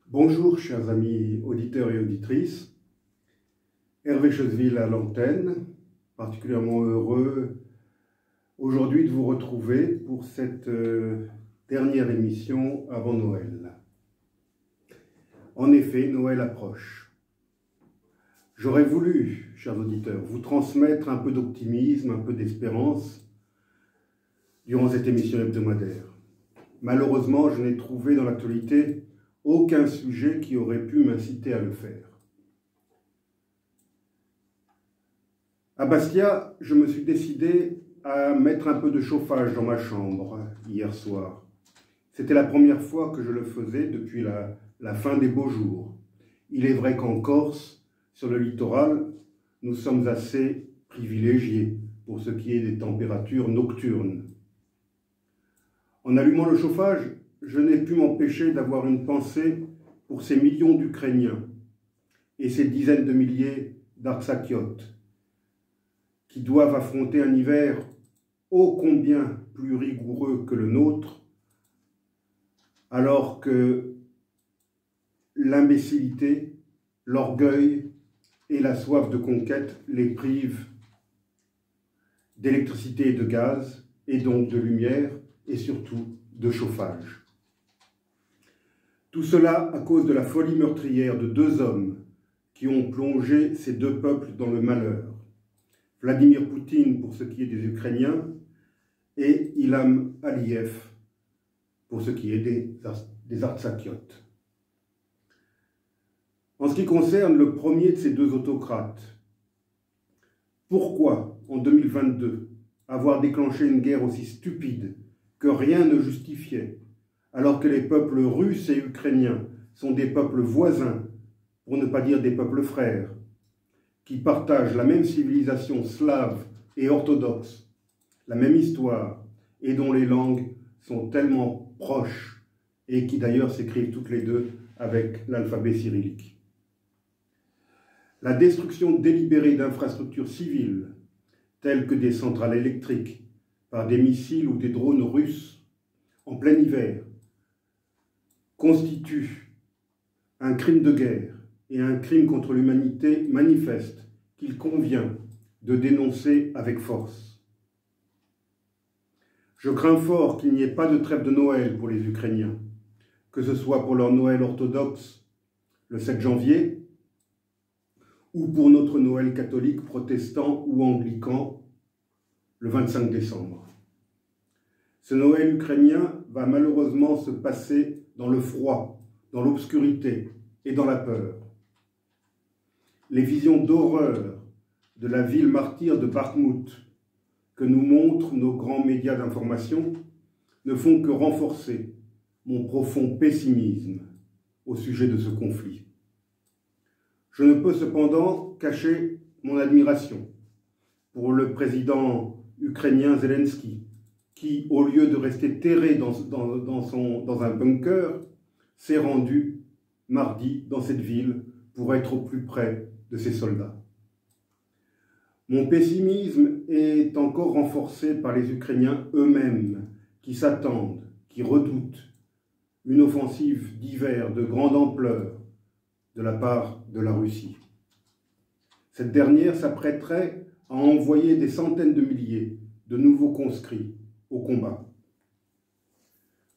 Bonjour chers amis auditeurs et auditrices, Hervé Choseville à l'antenne, particulièrement heureux aujourd'hui de vous retrouver pour cette dernière émission avant Noël. En effet, Noël approche. J'aurais voulu, chers auditeurs, vous transmettre un peu d'optimisme, un peu d'espérance durant cette émission hebdomadaire. Malheureusement, je n'ai trouvé dans l'actualité aucun sujet qui aurait pu m'inciter à le faire. À Bastia, je me suis décidé à mettre un peu de chauffage dans ma chambre hier soir. C'était la première fois que je le faisais depuis la fin des beaux jours. Il est vrai qu'en Corse, sur le littoral, nous sommes assez privilégiés pour ce qui est des températures nocturnes. En allumant le chauffage, je n'ai pu m'empêcher d'avoir une pensée pour ces millions d'Ukrainiens et ces dizaines de milliers d'Artsakiotes qui doivent affronter un hiver ô combien plus rigoureux que le nôtre, alors que l'imbécilité, l'orgueil et la soif de conquête les privent d'électricité et de gaz, et donc de lumière, et surtout de chauffage. Tout cela à cause de la folie meurtrière de deux hommes qui ont plongé ces deux peuples dans le malheur. Vladimir Poutine pour ce qui est des Ukrainiens et Ilham Aliyev pour ce qui est des Artsakiotes. En ce qui concerne le premier de ces deux autocrates, pourquoi, en 2022, avoir déclenché une guerre aussi stupide que rien ne justifiait, alors que les peuples russes et ukrainiens sont des peuples voisins, pour ne pas dire des peuples frères, qui partagent la même civilisation slave et orthodoxe, la même histoire, et dont les langues sont tellement proches, et qui d'ailleurs s'écrivent toutes les deux avec l'alphabet cyrillique. La destruction délibérée d'infrastructures civiles, telles que des centrales électriques, par des missiles ou des drones russes, en plein hiver, constitue un crime de guerre et un crime contre l'humanité manifeste qu'il convient de dénoncer avec force. Je crains fort qu'il n'y ait pas de trêve de Noël pour les Ukrainiens, que ce soit pour leur Noël orthodoxe le 7 janvier ou pour notre Noël catholique, protestant ou anglican le 25 décembre. Ce Noël ukrainien va malheureusement se passer dans le froid, dans l'obscurité et dans la peur. Les visions d'horreur de la ville martyre de Bakhmout que nous montrent nos grands médias d'information ne font que renforcer mon profond pessimisme au sujet de ce conflit. Je ne peux cependant cacher mon admiration pour le président ukrainien Zelensky, qui, au lieu de rester terré dans un bunker, s'est rendu mardi dans cette ville pour être au plus près de ses soldats. Mon pessimisme est encore renforcé par les Ukrainiens eux-mêmes, qui s'attendent, qui redoutent une offensive d'hiver de grande ampleur de la part de la Russie. Cette dernière s'apprêterait à envoyer des centaines de milliers de nouveaux conscrits au combat.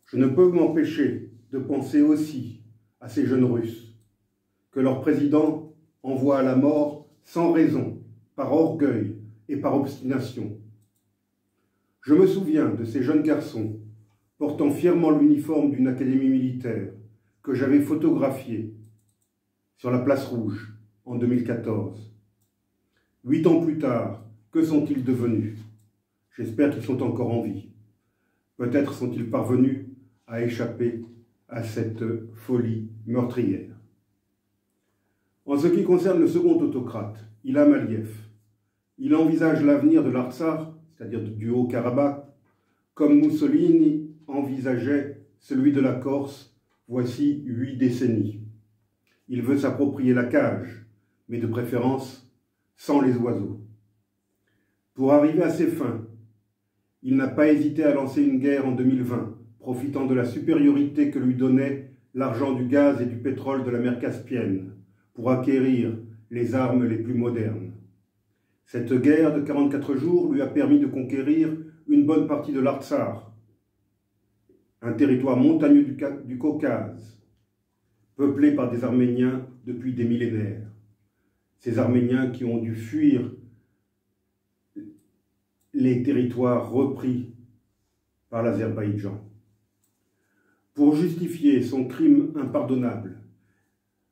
Je ne peux m'empêcher de penser aussi à ces jeunes Russes que leur président envoie à la mort sans raison, par orgueil et par obstination. Je me souviens de ces jeunes garçons portant fièrement l'uniforme d'une académie militaire que j'avais photographié sur la place Rouge en 2014. 8 ans plus tard, que sont-ils devenus? J'espère qu'ils sont encore en vie. Peut-être sont-ils parvenus à échapper à cette folie meurtrière. En ce qui concerne le second autocrate, Ilham Aliyev, il envisage l'avenir de l'Artsakh, c'est-à-dire du Haut-Karabakh, comme Mussolini envisageait celui de la Corse voici 8 décennies. Il veut s'approprier la cage, mais de préférence sans les oiseaux. Pour arriver à ses fins, il n'a pas hésité à lancer une guerre en 2020, profitant de la supériorité que lui donnait l'argent du gaz et du pétrole de la mer Caspienne pour acquérir les armes les plus modernes. Cette guerre de 44 jours lui a permis de conquérir une bonne partie de l'Artsakh, un territoire montagneux du Caucase, peuplé par des Arméniens depuis des millénaires. Ces Arméniens qui ont dû fuir les territoires repris par l'Azerbaïdjan. Pour justifier son crime impardonnable,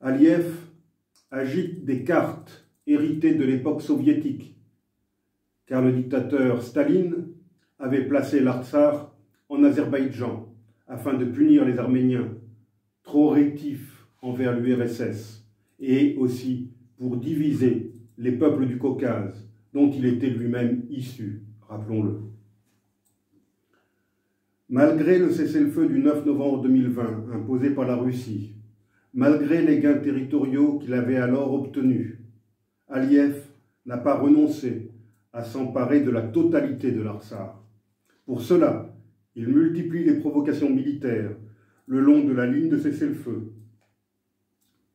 Aliyev agite des cartes héritées de l'époque soviétique, car le dictateur Staline avait placé l'Artsakh en Azerbaïdjan afin de punir les Arméniens trop rétifs envers l'URSS et aussi pour diviser les peuples du Caucase dont il était lui-même issu, rappelons-le. Malgré le cessez-le-feu du 9 novembre 2020 imposé par la Russie, malgré les gains territoriaux qu'il avait alors obtenus, Aliyev n'a pas renoncé à s'emparer de la totalité de l'Artsakh. Pour cela, il multiplie les provocations militaires le long de la ligne de cessez-le-feu,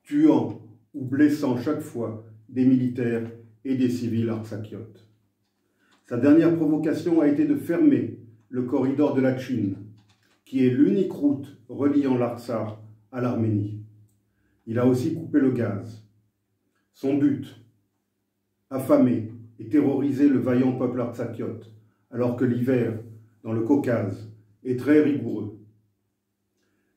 tuant ou blessant chaque fois des militaires et des civils artsakiotes. Sa dernière provocation a été de fermer le corridor de la Chine, qui est l'unique route reliant l'Artsakh à l'Arménie. Il a aussi coupé le gaz. Son but, affamer et terroriser le vaillant peuple artsakiote, alors que l'hiver, dans le Caucase, est très rigoureux.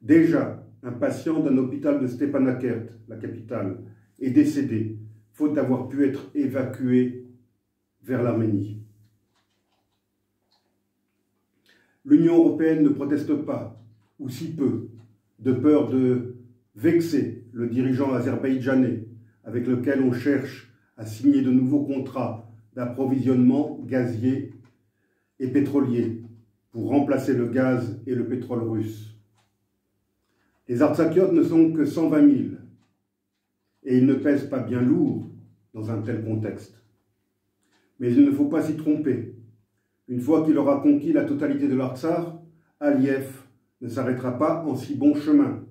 Déjà, un patient d'un hôpital de Stepanakert, la capitale, est décédé, faute d'avoir pu être évacué vers l'Arménie. L'Union européenne ne proteste pas, ou si peu, de peur de vexer le dirigeant azerbaïdjanais, avec lequel on cherche à signer de nouveaux contrats d'approvisionnement gazier et pétrolier pour remplacer le gaz et le pétrole russe. Les Artsakiotes ne sont que 120 000 et ils ne pèsent pas bien lourd dans un tel contexte. Mais il ne faut pas s'y tromper. Une fois qu'il aura conquis la totalité de l'Artsakh, Aliyev ne s'arrêtera pas en si bon chemin.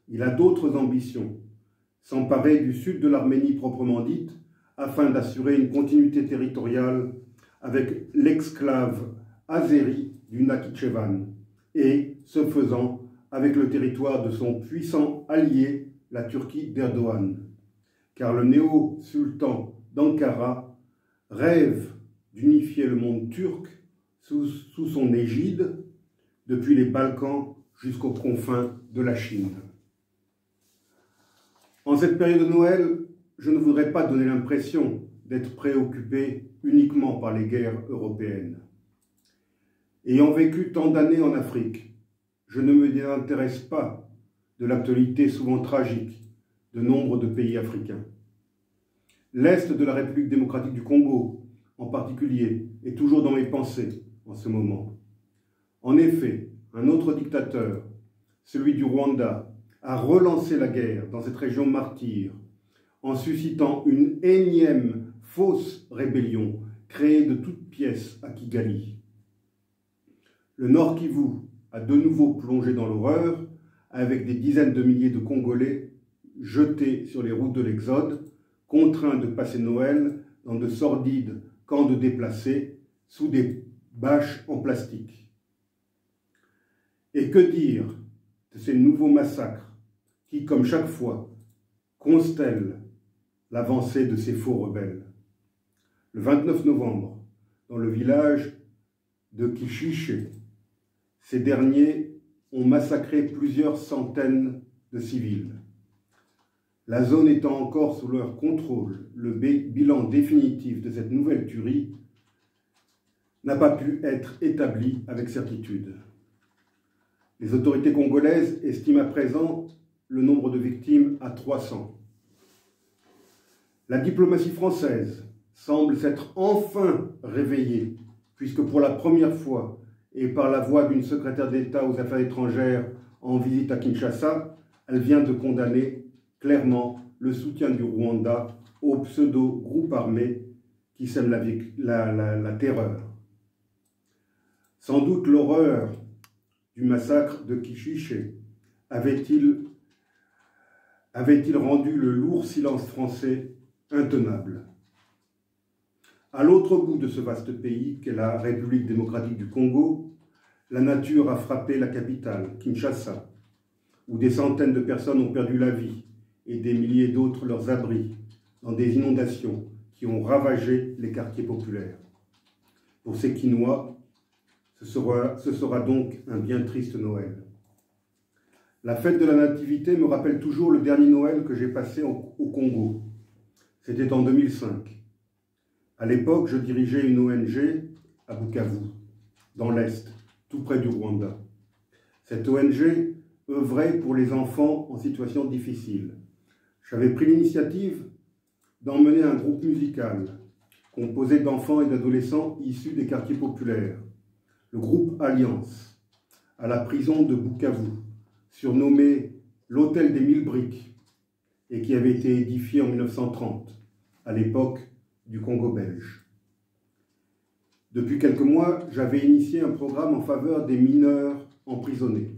Il a d'autres ambitions, s'emparer du sud de l'Arménie proprement dite, afin d'assurer une continuité territoriale avec l'exclave azérie du Nakhitchevan, et, ce faisant, avec le territoire de son puissant allié, la Turquie d'Erdogan. Car le néo-sultan d'Ankara rêve d'unifier le monde turc sous son égide, depuis les Balkans jusqu'aux confins de la Chine. En cette période de Noël, je ne voudrais pas donner l'impression d'être préoccupé uniquement par les guerres européennes. Ayant vécu tant d'années en Afrique, je ne me désintéresse pas de l'actualité souvent tragique de nombre de pays africains. L'Est de la République démocratique du Congo, en particulier, est toujours dans mes pensées en ce moment. En effet, un autre dictateur, celui du Rwanda, a relancé la guerre dans cette région martyre en suscitant une énième fausse rébellion créée de toutes pièces à Kigali. Le Nord Kivu a de nouveau plongé dans l'horreur avec des dizaines de milliers de Congolais jetés sur les routes de l'Exode, contraints de passer Noël dans de sordides camps de déplacés sous des bâches en plastique. Et que dire de ces nouveaux massacres qui, comme chaque fois, constellent l'avancée de ces faux rebelles. Le 29 novembre, dans le village de Kishiche, ces derniers ont massacré plusieurs centaines de civils. La zone étant encore sous leur contrôle, le bilan définitif de cette nouvelle tuerie n'a pas pu être établi avec certitude. Les autorités congolaises estiment à présent le nombre de victimes à 300. La diplomatie française semble s'être enfin réveillée, puisque pour la première fois, et par la voix d'une secrétaire d'État aux Affaires étrangères en visite à Kinshasa, elle vient de condamner clairement le soutien du Rwanda au pseudo-groupe armé qui sème la terreur. Sans doute l'horreur du massacre de Kishiche avait-il rendu le lourd silence français intenable. À l'autre bout de ce vaste pays qu'est la République démocratique du Congo, la nature a frappé la capitale, Kinshasa, où des centaines de personnes ont perdu la vie et des milliers d'autres leurs abris dans des inondations qui ont ravagé les quartiers populaires. Pour ces Kinois, ce sera donc un bien triste Noël. La fête de la Nativité me rappelle toujours le dernier Noël que j'ai passé au Congo. C'était en 2005. À l'époque, je dirigeais une ONG à Bukavu, dans l'Est, tout près du Rwanda. Cette ONG œuvrait pour les enfants en situation difficile. J'avais pris l'initiative d'emmener un groupe musical composé d'enfants et d'adolescents issus des quartiers populaires, le groupe Alliance, à la prison de Bukavu, surnommé l'Hôtel des 1000 briques, et qui avait été édifié en 1930, à l'époque du Congo belge. Depuis quelques mois, j'avais initié un programme en faveur des mineurs emprisonnés.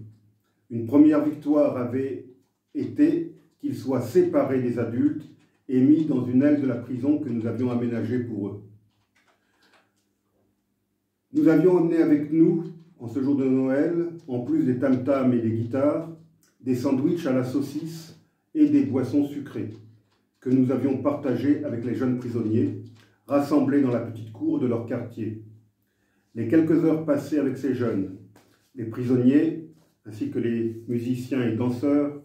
Une première victoire avait été qu'ils soient séparés des adultes et mis dans une aile de la prison que nous avions aménagée pour eux. Nous avions emmené avec nous, en ce jour de Noël, en plus des tam-tams et des guitares, des sandwichs à la saucisse et des boissons sucrées, que nous avions partagées avec les jeunes prisonniers, rassemblés dans la petite cour de leur quartier. Les quelques heures passées avec ces jeunes, les prisonniers, ainsi que les musiciens et danseurs,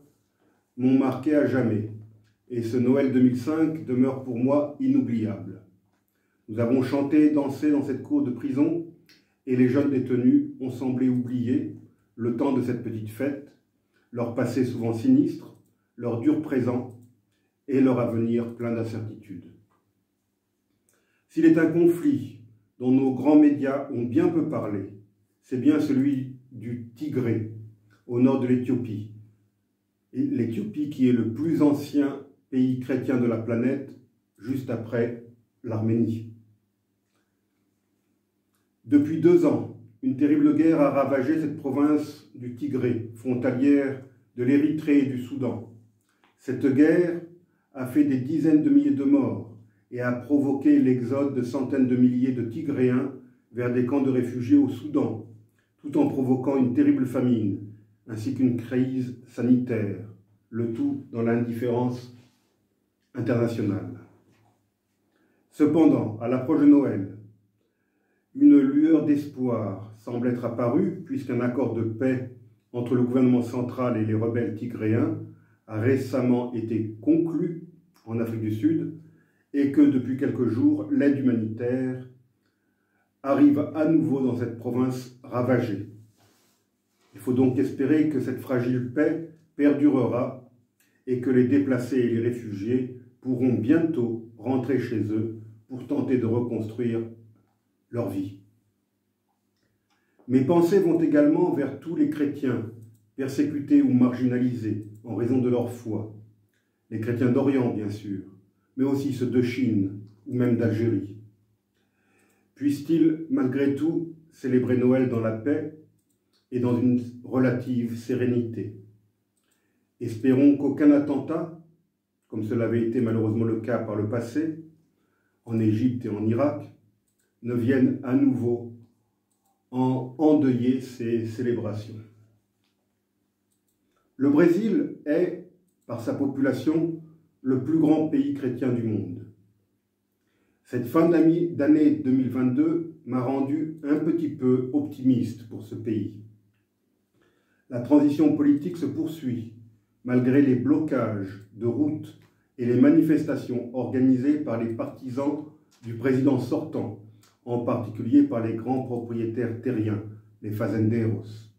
m'ont marqué à jamais, et ce Noël 2005 demeure pour moi inoubliable. Nous avons chanté et dansé dans cette cour de prison, et les jeunes détenus ont semblé oublier le temps de cette petite fête, leur passé souvent sinistre, leur dur présent et leur avenir plein d'incertitudes. S'il est un conflit dont nos grands médias ont bien peu parlé, c'est bien celui du Tigré, au nord de l'Éthiopie. L'Éthiopie qui est le plus ancien pays chrétien de la planète, juste après l'Arménie. Depuis 2 ans, une terrible guerre a ravagé cette province du Tigré, frontalière de l'Érythrée et du Soudan. Cette guerre a fait des dizaines de milliers de morts et a provoqué l'exode de centaines de milliers de Tigréens vers des camps de réfugiés au Soudan, tout en provoquant une terrible famine, ainsi qu'une crise sanitaire, le tout dans l'indifférence internationale. Cependant, à l'approche de Noël, une lueur d'espoir semble être apparue puisqu'un accord de paix entre le gouvernement central et les rebelles tigréens a récemment été conclu en Afrique du Sud et que depuis quelques jours, l'aide humanitaire arrive à nouveau dans cette province ravagée. Il faut donc espérer que cette fragile paix perdurera et que les déplacés et les réfugiés pourront bientôt rentrer chez eux pour tenter de reconstruire leur vie. Mes pensées vont également vers tous les chrétiens persécutés ou marginalisés en raison de leur foi. Les chrétiens d'Orient, bien sûr, mais aussi ceux de Chine ou même d'Algérie. Puissent-ils, malgré tout, célébrer Noël dans la paix et dans une relative sérénité. Espérons qu'aucun attentat, comme cela avait été malheureusement le cas par le passé, en Égypte et en Irak, ne vienne à nouveau endeuiller ces célébrations. Le Brésil est, par sa population, le plus grand pays chrétien du monde. Cette fin d'année 2022 m'a rendu un petit peu optimiste pour ce pays. La transition politique se poursuit, malgré les blocages de routes et les manifestations organisées par les partisans du président sortant, en particulier par les grands propriétaires terriens, les fazenderos,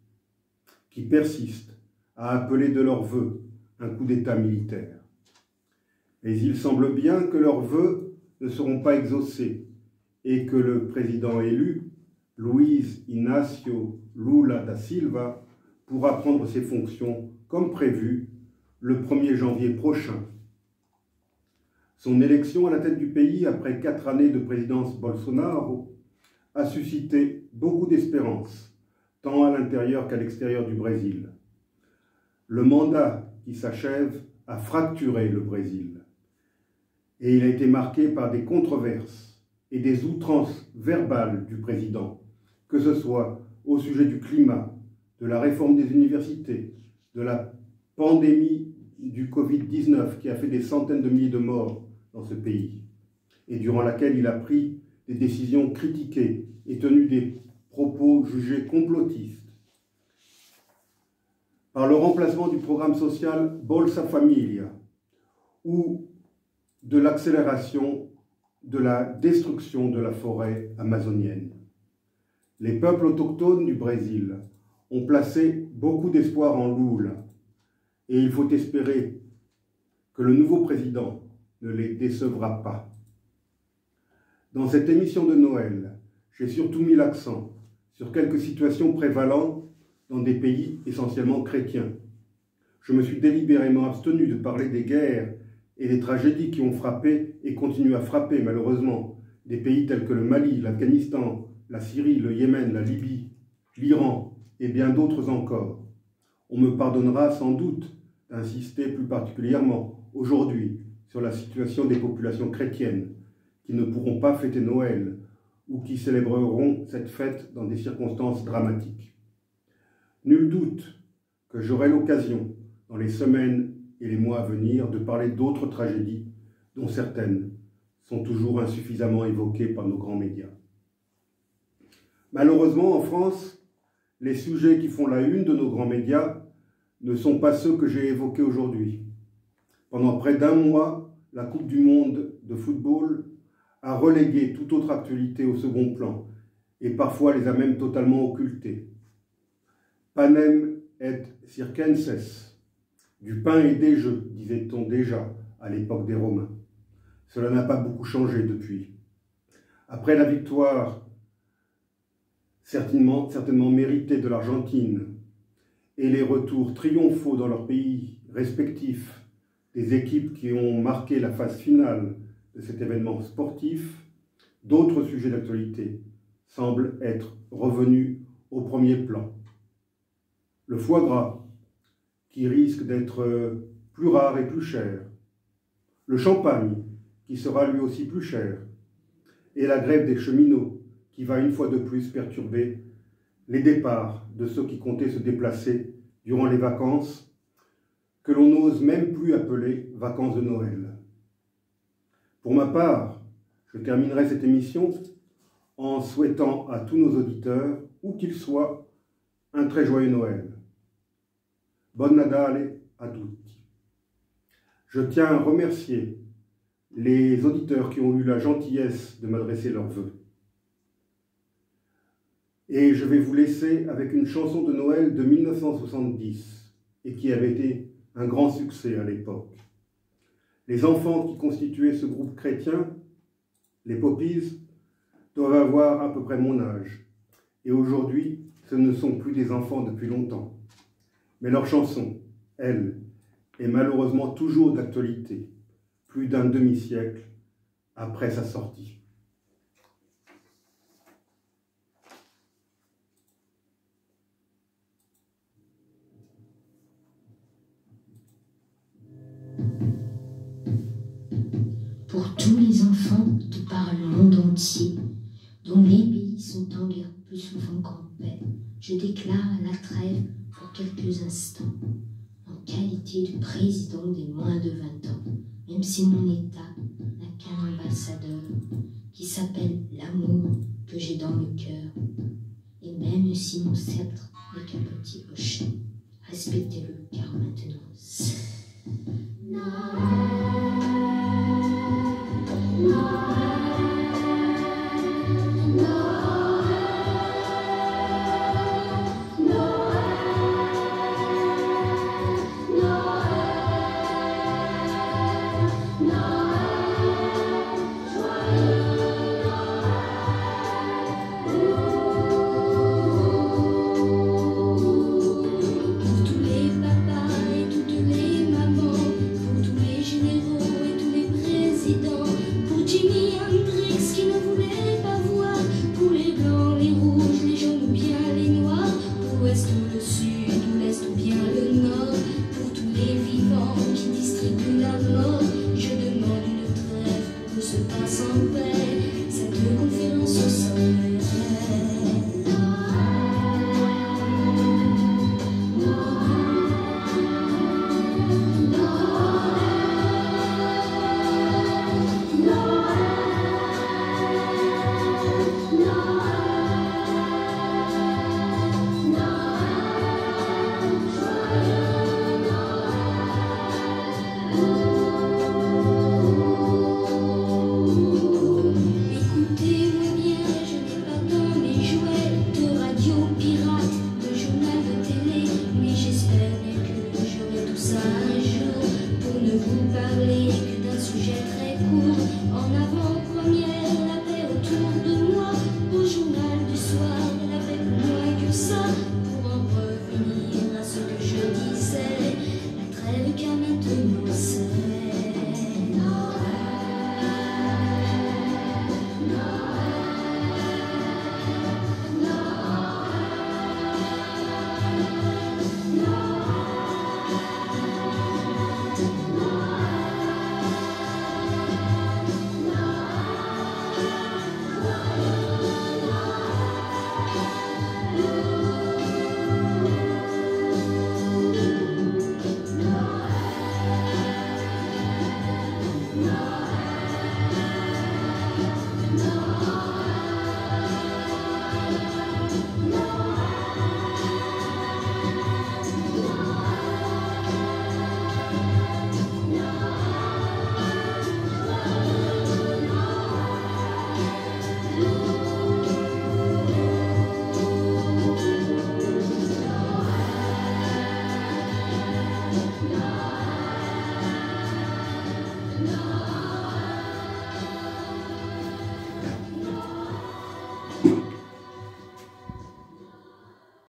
qui persistent à appeler de leurs vœux un coup d'État militaire. Mais il semble bien que leurs vœux ne seront pas exaucés et que le président élu, Luiz Inácio Lula da Silva, pourra prendre ses fonctions comme prévu le 1er janvier prochain. Son élection à la tête du pays, après 4 années de présidence Bolsonaro, a suscité beaucoup d'espérance, tant à l'intérieur qu'à l'extérieur du Brésil. le mandat qui s'achève a fracturé le Brésil. Et il a été marqué par des controverses et des outrances verbales du président, que ce soit au sujet du climat, de la réforme des universités, de la pandémie du Covid-19 qui a fait des centaines de milliers de morts dans ce pays, et durant laquelle il a pris des décisions critiquées et tenu des propos jugés complotistes. Par le remplacement du programme social Bolsa Familia ou de l'accélération de la destruction de la forêt amazonienne. Les peuples autochtones du Brésil ont placé beaucoup d'espoir en Lula et il faut espérer que le nouveau président ne les décevra pas. Dans cette émission de Noël, j'ai surtout mis l'accent sur quelques situations prévalant dans des pays essentiellement chrétiens. Je me suis délibérément abstenu de parler des guerres et des tragédies qui ont frappé et continuent à frapper malheureusement des pays tels que le Mali, l'Afghanistan, la Syrie, le Yémen, la Libye, l'Iran et bien d'autres encore. On me pardonnera sans doute d'insister plus particulièrement aujourd'hui sur la situation des populations chrétiennes qui ne pourront pas fêter Noël ou qui célébreront cette fête dans des circonstances dramatiques. Nul doute que j'aurai l'occasion, dans les semaines et les mois à venir, de parler d'autres tragédies dont certaines sont toujours insuffisamment évoquées par nos grands médias. Malheureusement, en France, les sujets qui font la une de nos grands médias ne sont pas ceux que j'ai évoqués aujourd'hui. Pendant près d'un mois, la Coupe du Monde de football a relégué toute autre actualité au second plan et parfois les a même totalement occultées. Panem et circenses, du pain et des jeux, disait-on déjà à l'époque des Romains. Cela n'a pas beaucoup changé depuis. Après la victoire certainement méritée de l'Argentine et les retours triomphaux dans leurs pays respectifs des équipes qui ont marqué la phase finale de cet événement sportif, d'autres sujets d'actualité semblent être revenus au premier plan. Le foie gras, qui risque d'être plus rare et plus cher, le champagne, qui sera lui aussi plus cher, et la grève des cheminots, qui va une fois de plus perturber les départs de ceux qui comptaient se déplacer durant les vacances, que l'on n'ose même plus appeler vacances de Noël. Pour ma part, je terminerai cette émission en souhaitant à tous nos auditeurs, où qu'ils soient, un très joyeux Noël. Buon Natale a tutti. Je tiens à remercier les auditeurs qui ont eu la gentillesse de m'adresser leurs vœux. Et je vais vous laisser avec une chanson de Noël de 1970 et qui avait été un grand succès à l'époque. Les enfants qui constituaient ce groupe chrétien, les Poppies, doivent avoir à peu près mon âge. Et aujourd'hui, ce ne sont plus des enfants depuis longtemps. Mais leur chanson, elle, est malheureusement toujours d'actualité, plus d'un demi-siècle après sa sortie. Pour tous les enfants de par le monde entier, dont les pays sont en guerre plus souvent qu'en paix, je déclare la trêve pour quelques instants, en qualité de président des moins de 20 ans, même si mon État n'a qu'un ambassadeur, qui s'appelle l'amour que j'ai dans le cœur, et même si mon sceptre n'est qu'un petit hochet, respectez-le, car maintenant c'est Pour tous les papas et parler que d'un sujet très court, en avant.